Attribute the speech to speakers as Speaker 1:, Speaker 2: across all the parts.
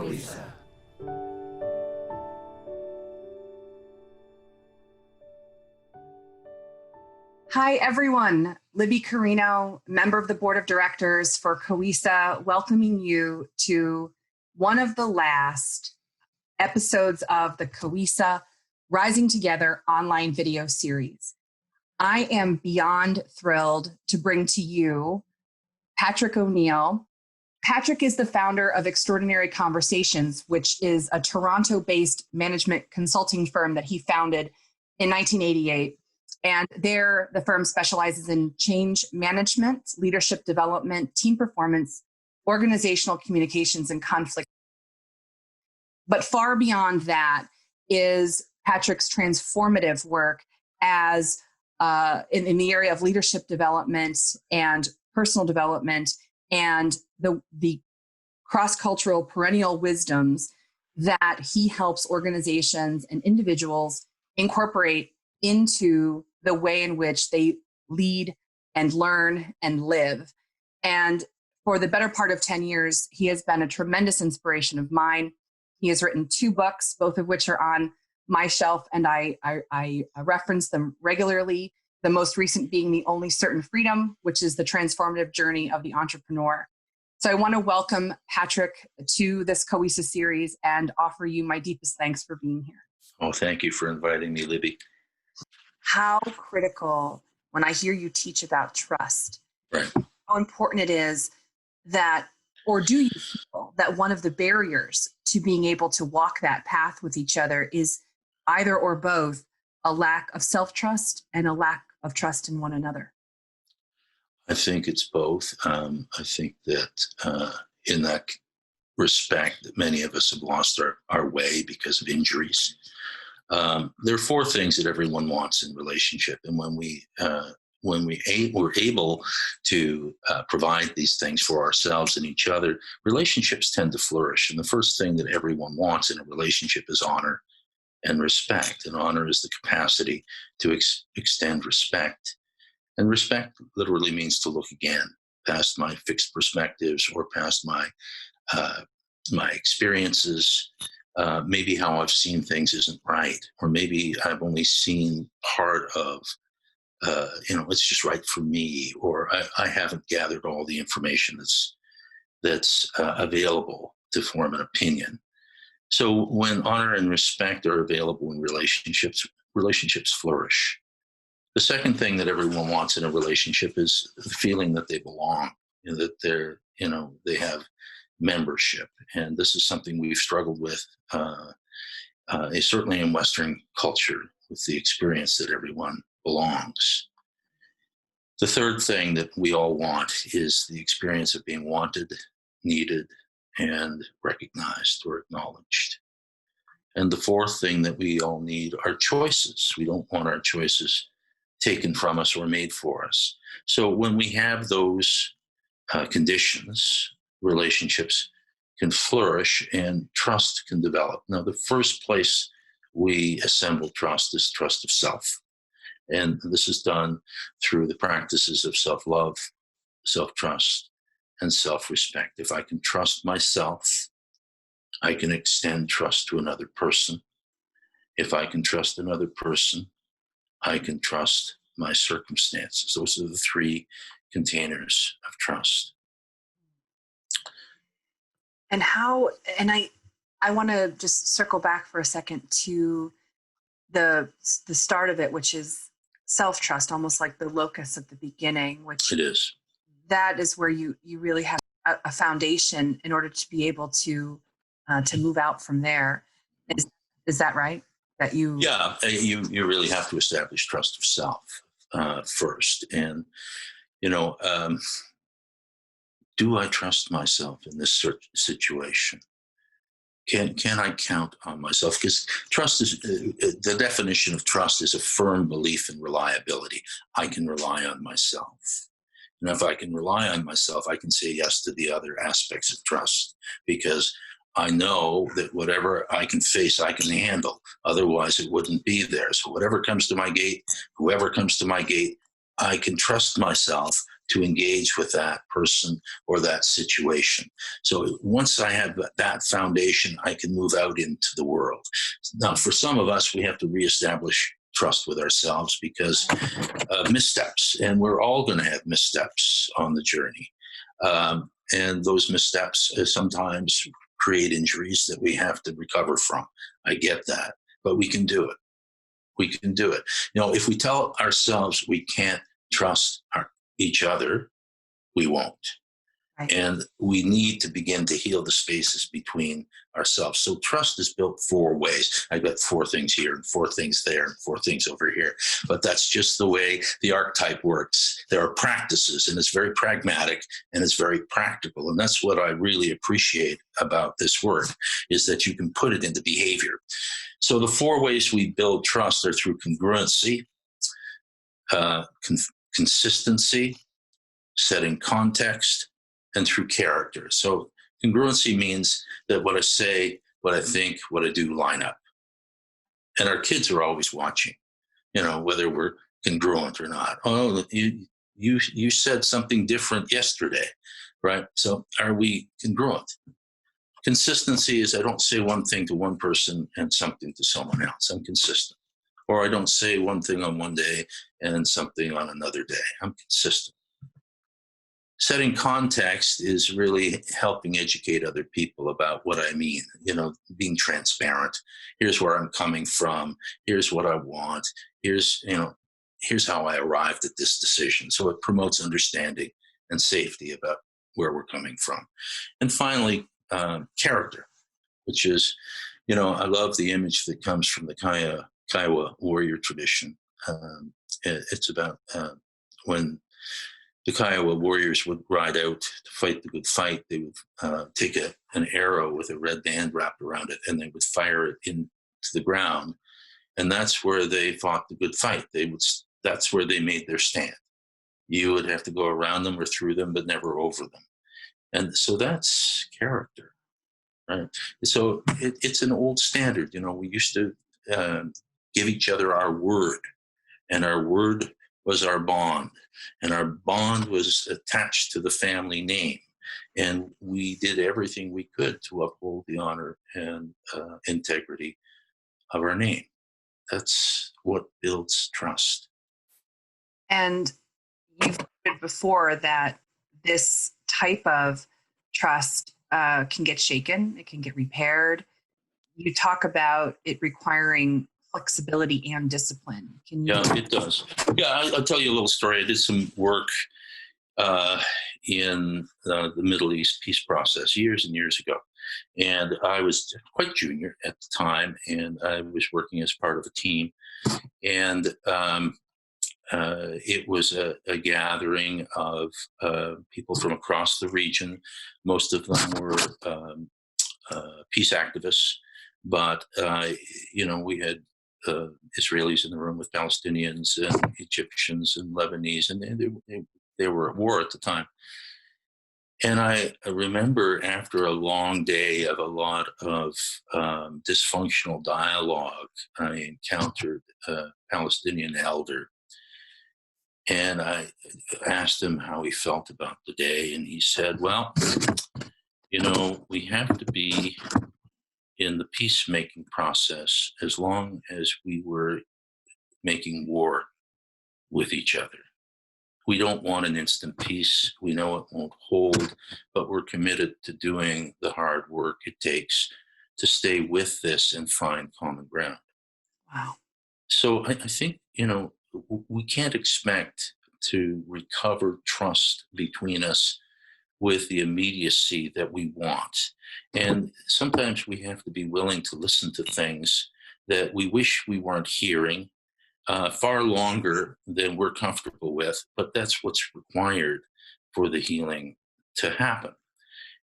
Speaker 1: Coisa.
Speaker 2: Hi, everyone. Libby Carino, member of the board of directors for Coisa, welcoming you to one of the last episodes of the Coisa Rising Together online video series. I am beyond thrilled to bring to you Patrick O'Neill. Patrick is the founder of Extraordinary Conversations, which is a Toronto-based management consulting firm that he founded in 1988. And there, the firm specializes in change management, leadership development, team performance, organizational communications, and conflict. But far beyond that is Patrick's transformative work as in the area of leadership development and personal development and the cross-cultural perennial wisdoms that he helps organizations and individuals incorporate into the way in which they lead and learn and live. And for the better part of 10 years, he has been a tremendous inspiration of mine. He has written 2 books, both of which are on my shelf, and I reference them regularly. The most recent being The Only Certain Freedom, which is the transformative journey of the entrepreneur. So I want to welcome Patrick to this Coisa series and offer you my deepest thanks for being here.
Speaker 3: Oh, thank you for inviting me, Libby.
Speaker 2: How critical, when I hear you teach about trust,
Speaker 3: Right.
Speaker 2: how important it is that, or do you feel that one of the barriers to being able to walk that path with each other is either or both a lack of self-trust and a lack of trust in one another?
Speaker 3: I think it's both. I think that in that respect, that many of us have lost our way because of injuries. There are 4 things that everyone wants in relationship, and when we're able to provide these things for ourselves and each other, relationships tend to flourish. And the first thing that everyone wants in a relationship is honor and respect. And honor is the capacity to extend respect. And respect literally means to look again past my fixed perspectives or past my experiences. Maybe how I've seen things isn't right, or maybe I've only seen part of, it's just right for me, or I haven't gathered all the information that's available to form an opinion. So when honor and respect are available in relationships flourish. The second thing that everyone wants in a relationship is the feeling that they belong, that they have membership. And this is something we've struggled with, certainly in Western culture, with the experience that everyone belongs. The third thing that we all want is the experience of being wanted, needed, and recognized or acknowledged. And the fourth thing that we all need are choices. We don't want our choices taken from us or made for us. So when we have those conditions, relationships can flourish and trust can develop. Now, the first place we assemble trust is trust of self. And this is done through the practices of self-love, self-trust, and self-respect. If I can trust myself, I can extend trust to another person. If I can trust another person, I can trust my circumstances. Those are the 3 containers of trust.
Speaker 2: And I want to just circle back for a second to the start of it, which is self-trust, almost like the locus of the beginning, which
Speaker 3: it is.
Speaker 2: That is where you really have a foundation in order to be able to move out from there. Is that right? That you?
Speaker 3: Yeah, you really have to establish trust of self first. And, do I trust myself in this situation? Can I count on myself? Because trust is, the definition of trust is a firm belief in reliability. I can rely on myself. And if I can rely on myself, I can say yes to the other aspects of trust, because I know that whatever I can face, I can handle. Otherwise, it wouldn't be there. So whatever comes to my gate, whoever comes to my gate, I can trust myself to engage with that person or that situation. So once I have that foundation, I can move out into the world. Now, for some of us, we have to reestablish trust with ourselves because missteps, and we're all going to have missteps on the journey. And those missteps sometimes create injuries that we have to recover from. I get that, but we can do it. We can do it. If we tell ourselves we can't trust each other, we won't.
Speaker 2: Right.
Speaker 3: And we need to begin to heal the spaces between ourselves. So trust is built 4 ways. I've got 4 things here and 4 things there and 4 things over here. But that's just the way the archetype works. There are practices, and it's very pragmatic and it's very practical. And that's what I really appreciate about this work, is that you can put it into behavior. So the 4 ways we build trust are through congruency, consistency, setting context, and through character. So congruency means that what I say, what I think, what I do line up. And our kids are always watching, whether we're congruent or not. Oh, you said something different yesterday, right? So are we congruent? Consistency is I don't say one thing to one person and something to someone else. I'm consistent. Or I don't say one thing on one day and something on another day. I'm consistent. Setting context is really helping educate other people about what I mean, being transparent. Here's where I'm coming from. Here's what I want. Here's how I arrived at this decision. So it promotes understanding and safety about where we're coming from. And finally, character, which is, I love the image that comes from the Kiowa warrior tradition. It's about when the Kiowa warriors would ride out to fight the good fight. They would take an arrow with a red band wrapped around it, and they would fire it into the ground. And that's where they fought the good fight. That's where they made their stand. You would have to go around them or through them, but never over them. And so that's character, right? So it's an old standard. We used to give each other our word, and our word was our bond, and our bond was attached to the family name. And we did everything we could to uphold the honor and integrity of our name. That's what builds trust.
Speaker 2: And you've said before that this type of trust can get shaken, it can get repaired. You talk about it requiring flexibility and discipline. Can you?
Speaker 3: Yeah, it does. Yeah, I'll tell you a little story. I did some work in the Middle East peace process years and years ago. And I was quite junior at the time, and I was working as part of a team. And it was a gathering of people from across the region. Most of them were peace activists, but we had Israelis in the room with Palestinians and Egyptians and Lebanese, and they were at war at the time. And I remember after a long day of a lot of dysfunctional dialogue, I encountered a Palestinian elder. And I asked him how he felt about the day. And he said, well, we have to be in the peacemaking process as long as we were making war with each other. We don't want an instant peace. We know it won't hold, but we're committed to doing the hard work it takes to stay with this and find common ground.
Speaker 2: Wow.
Speaker 3: So I think, we can't expect to recover trust between us with the immediacy that we want. And sometimes we have to be willing to listen to things that we wish we weren't hearing far longer than we're comfortable with, but that's what's required for the healing to happen.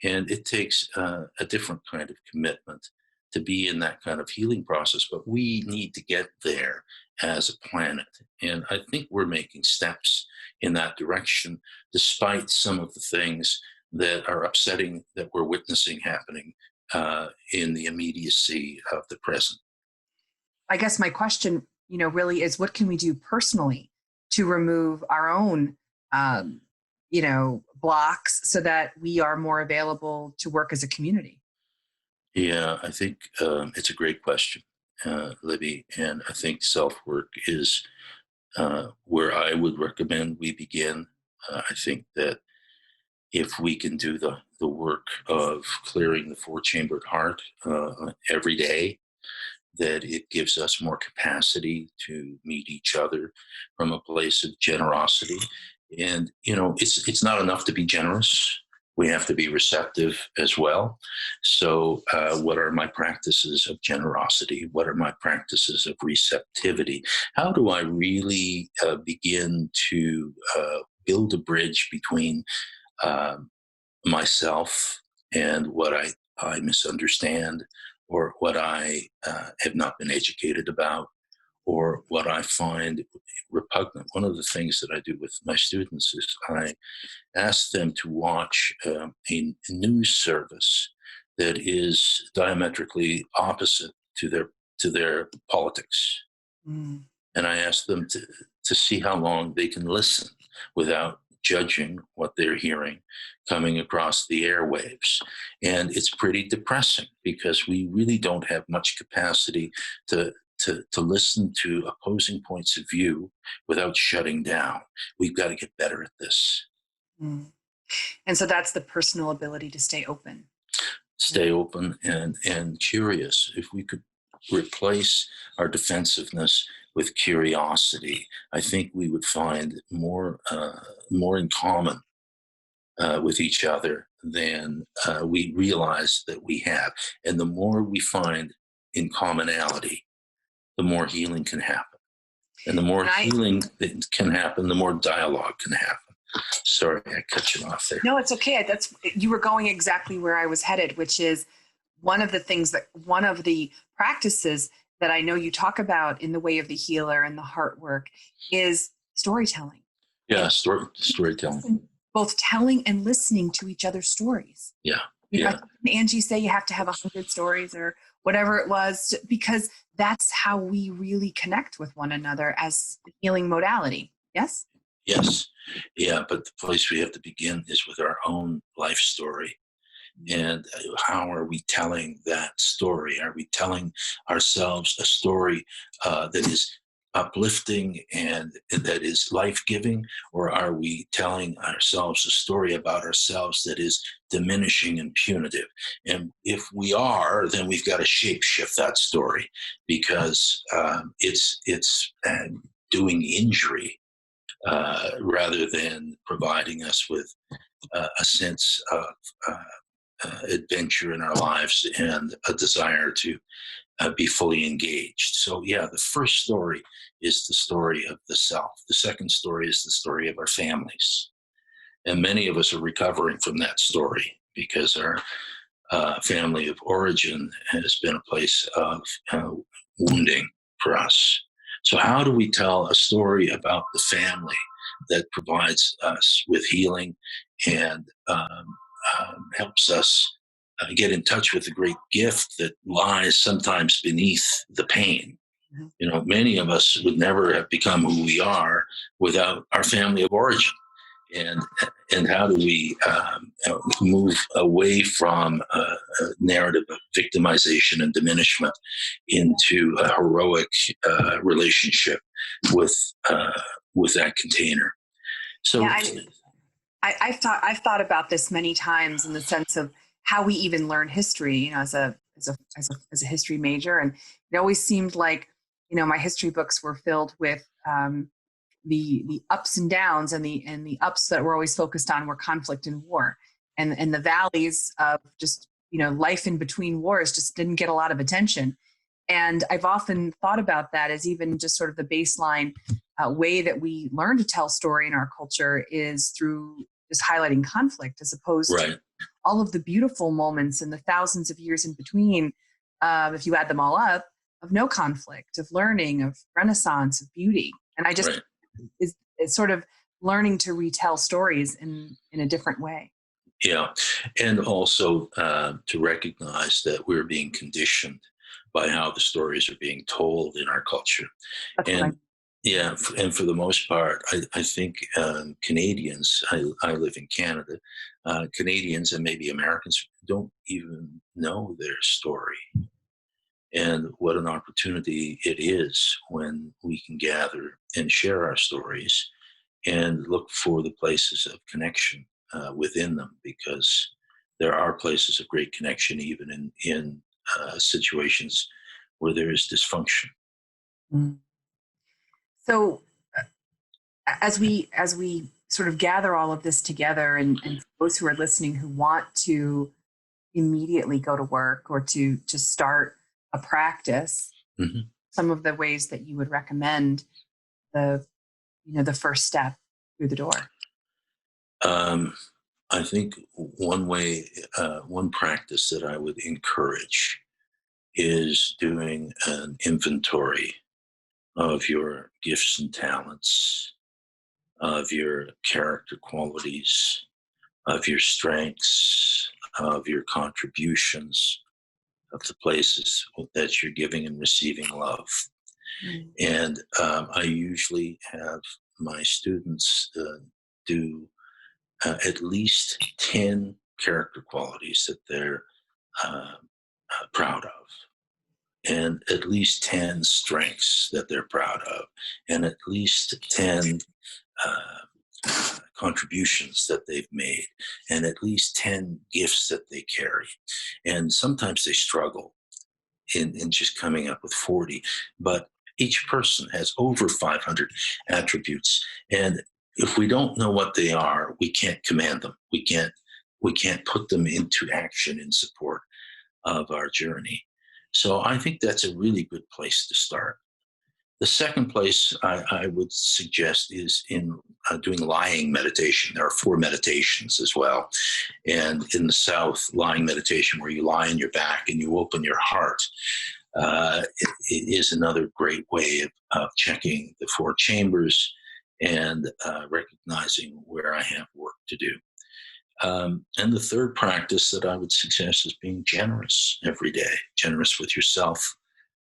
Speaker 3: And it takes a different kind of commitment to be in that kind of healing process, but we need to get there as a planet. And I think we're making steps in that direction, despite some of the things that are upsetting that we're witnessing happening in the immediacy of the present.
Speaker 2: I guess my question, really is what can we do personally to remove our own blocks so that we are more available to work as a community?
Speaker 3: Yeah, I think it's a great question, Libby. And I think self work is where I would recommend we begin. I think that if we can do the work of clearing the four chambered heart every day, that it gives us more capacity to meet each other from a place of generosity. And it's not enough to be generous. We have to be receptive as well. So, what are my practices of generosity? What are my practices of receptivity? How do I really begin to build a bridge between um, myself and what I misunderstand, or what I have not been educated about, or what I find repugnant? One of the things that I do with my students is I ask them to watch a news service that is diametrically opposite to their politics,
Speaker 2: Mm.
Speaker 3: and I ask them to see how long they can listen without judging what they're hearing coming across the airwaves. And it's pretty depressing because we really don't have much capacity to listen to opposing points of view without shutting down. We've got to get better at this.
Speaker 2: Mm. And so that's the personal ability to stay open.
Speaker 3: Stay open and curious. If we could replace our defensiveness with curiosity, I think we would find more in common with each other than we realize that we have. And the more we find in commonality, the more healing can happen. And the more
Speaker 2: And I,
Speaker 3: healing that can happen, the more dialogue can happen. Sorry, I cut you off there.
Speaker 2: no, it's okay. You were going exactly where I was headed, which is one of the practices that I know you talk about in the way of the healer and the heart work is storytelling.
Speaker 3: Yeah,
Speaker 2: And
Speaker 3: storytelling.
Speaker 2: both telling and listening to each other's stories.
Speaker 3: Yeah,
Speaker 2: I
Speaker 3: yeah.
Speaker 2: think Angie say you have to have 100 stories or whatever it was, because that's how we really connect with one another as a healing modality. Yes?
Speaker 3: Yes. Yeah, but the place we have to begin is with our own life story. And how are we telling that story? Are we telling ourselves a story that is uplifting and that is life-giving? Or are we telling ourselves a story about ourselves that is diminishing and punitive? And if we are, then we've got to shape-shift that story, because it's doing injury rather than providing us with a sense of adventure in our lives and a desire to be fully engaged. So, yeah, the first story is the story of the self. The second story is the story of our families. And many of us are recovering from that story because our family of origin has been a place of wounding for us. So, how do we tell a story about the family that provides us with healing and helps us get in touch with the great gift that lies sometimes beneath the pain?
Speaker 2: Mhm.
Speaker 3: Many of us would never have become who we are without our family of origin. And how do we move away from a narrative of victimization and diminishment into a heroic relationship with that container? So,
Speaker 2: Yeah, I've thought about this many times in the sense of how we even learn history, as a history major, and it always seemed like my history books were filled with the ups and downs, and the ups that were always focused on were conflict and war, and the valleys of just life in between wars just didn't get a lot of attention. And I've often thought about that as even just sort of the baseline way that we learn to tell story in our culture is through just highlighting conflict, as opposed to
Speaker 3: right,
Speaker 2: all of the beautiful moments and the thousands of years in between, if you add them all up, of no conflict, of learning, of renaissance, of beauty. And I just
Speaker 3: right.
Speaker 2: is sort of learning to retell stories in a different way.
Speaker 3: Yeah. And also to recognize that we're being conditioned by how the stories are being told in our culture.
Speaker 2: That's what I
Speaker 3: And
Speaker 2: mean.
Speaker 3: Yeah, and for the most part, I think Canadians, I live in Canada, Canadians and maybe Americans don't even know their story. And what an opportunity it is when we can gather and share our stories and look for the places of connection within them, because there are places of great connection even in situations where there is dysfunction.
Speaker 2: Mm. So as we sort of gather all of this together, and for those who are listening who want to immediately go to work or to start a practice,
Speaker 3: Mhm.
Speaker 2: some of the ways that you would recommend the the first step through the door.
Speaker 3: Um, I think one way, one practice that I would encourage is doing an inventory of your gifts and talents, of your character qualities, of your strengths, of your contributions, of the places that you're giving and receiving love.
Speaker 2: Mm.
Speaker 3: And I usually have my students do at least 10 character qualities that they're proud of, and at least 10 strengths that they're proud of, and at least 10 contributions that they've made, and at least 10 gifts that they carry. And sometimes they struggle in just coming up with 40, but each person has over 500 attributes. And if we don't know what they are, we can't command them. We can't put them into action in support of our journey. So I think that's a really good place to start. The second place I would suggest is in doing lying meditation. There are 4 meditations as well. And in the South, lying meditation, where you lie on your back and you open your heart, it is another great way of checking the 4 chambers and recognizing where I have work to do. And the third practice that I would suggest is being generous every day, generous with yourself,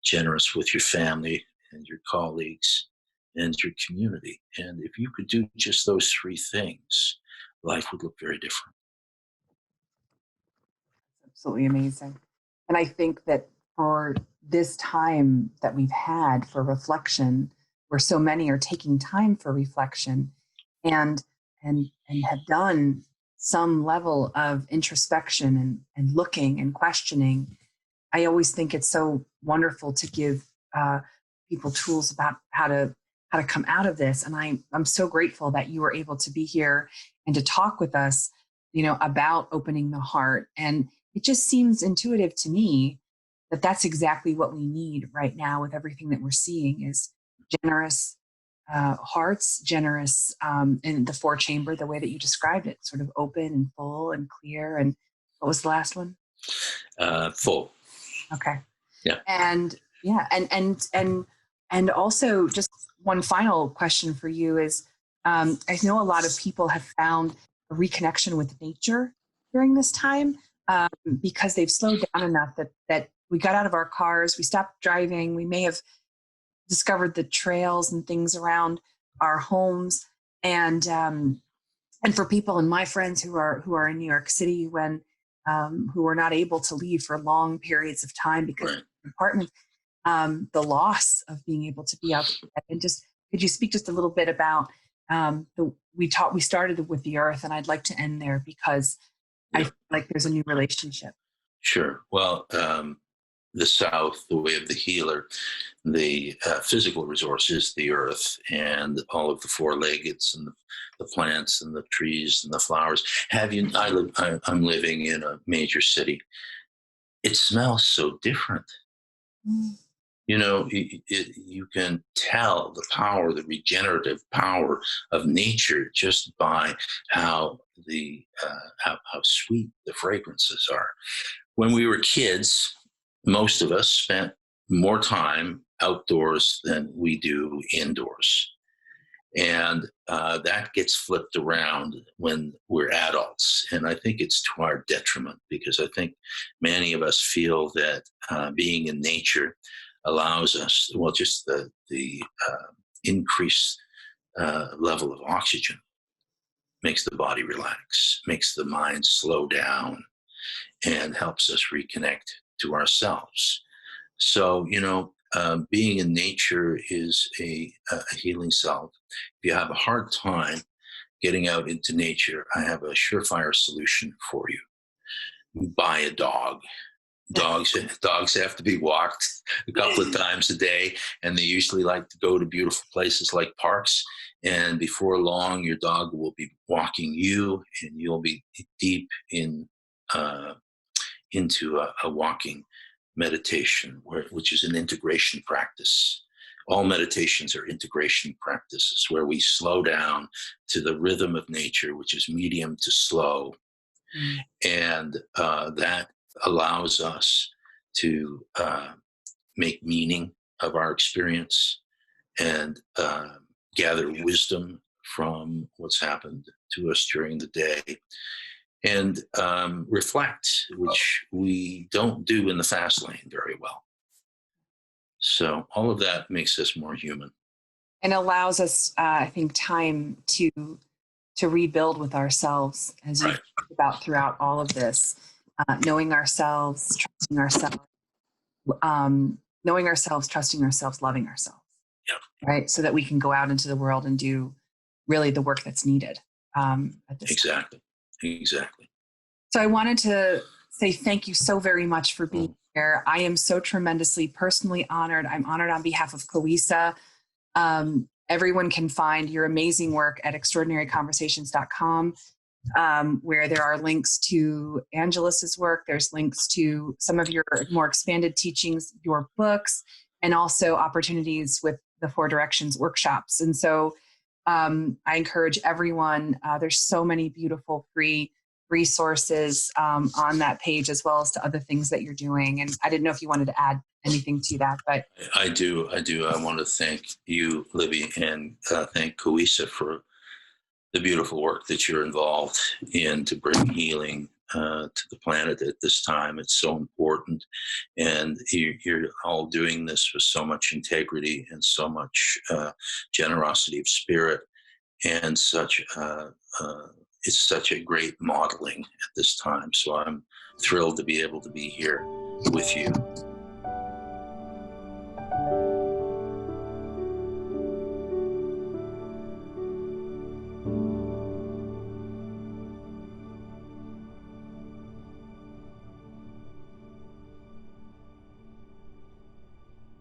Speaker 3: generous with your family and your colleagues and your community. And if you could do just those 3 things, life would look very different.
Speaker 2: Absolutely amazing. And I think that for this time that we've had for reflection, where so many are taking time for reflection and and have done some level of introspection and looking and questioning, I always think it's so wonderful to give people tools about how to come out of this. And I'm so grateful that you were able to be here and to talk with us, about opening the heart. And it just seems intuitive to me that that's exactly what we need right now with everything that we're seeing is generous hearts, generous in the 4 chamber, the way that you described it, sort of open and full and clear. And what was the last one?
Speaker 3: Full.
Speaker 2: Okay.
Speaker 3: Yeah.
Speaker 2: And yeah, and also just one final question for you is, I know a lot of people have found a reconnection with nature during this time, because they've slowed down enough that we got out of our cars, we stopped driving, we may have discovered the trails and things around our homes, and and for people and my friends who are in New York City, when who are not able to leave for long periods of time because
Speaker 3: Right.
Speaker 2: of apartments, the loss of being able to be out there. And just could you speak just a little bit about we started with the earth, and I'd like to end there because I
Speaker 3: Yeah.
Speaker 2: feel like there's a new relationship.
Speaker 3: Sure. Well, the South, the way of the healer, the physical resource is the earth and all of the 4-leggeds and the plants and the trees and the flowers. Have you? I'm living in a major city. It smells so different.
Speaker 2: Mm.
Speaker 3: You can tell the power, the regenerative power of nature, just by how sweet the fragrances are. When we were kids, most of us spent more time outdoors than we do indoors. And that gets flipped around when we're adults. And I think it's to our detriment, because I think many of us feel that being in nature allows us, well, just the increased level of oxygen makes the body relax, makes the mind slow down, and helps us reconnect to ourselves. So, being in nature is a healing salve. If you have a hard time getting out into nature, I have a surefire solution for you. Buy a dog. Dogs have to be walked a couple of times a day, and they usually like to go to beautiful places like parks. And before long, your dog will be walking you, and you'll be deep uh, into a walking meditation, which is an integration practice. All meditations are integration practices where we slow down to the rhythm of nature, which is medium to slow, and that allows us to make meaning of our experience and gather wisdom from what's happened to us during the day, and reflect, which we don't do in the fast lane very well. So all of that makes us more human.
Speaker 2: And allows us, I think, time to rebuild with ourselves, as you
Speaker 3: Right.
Speaker 2: talked about throughout all of this, knowing ourselves, trusting ourselves, trusting ourselves, loving ourselves.
Speaker 3: Yeah.
Speaker 2: Right. So that we can go out into the world and do really the work that's needed. At this
Speaker 3: Exactly. Exactly.
Speaker 2: So I wanted to say thank you so very much for being here. I am so tremendously personally honored. I'm honored on behalf of COISA. Everyone can find your amazing work at extraordinaryconversations.com, where there are links to Angelus's work. There's links to some of your more expanded teachings, your books, and also opportunities with the Four Directions workshops. And so I encourage everyone, there's so many beautiful free resources on that page, as well as to other things that you're doing. And I didn't know if you wanted to add anything to that, but
Speaker 3: I do. I want to thank you, Libby, and thank COISA for the beautiful work that you're involved in to bring healing to the planet at this time. It's so important. And you're all doing this with so much integrity and so much generosity of spirit, and it's such a great modeling at this time. So I'm thrilled to be able to be here with you.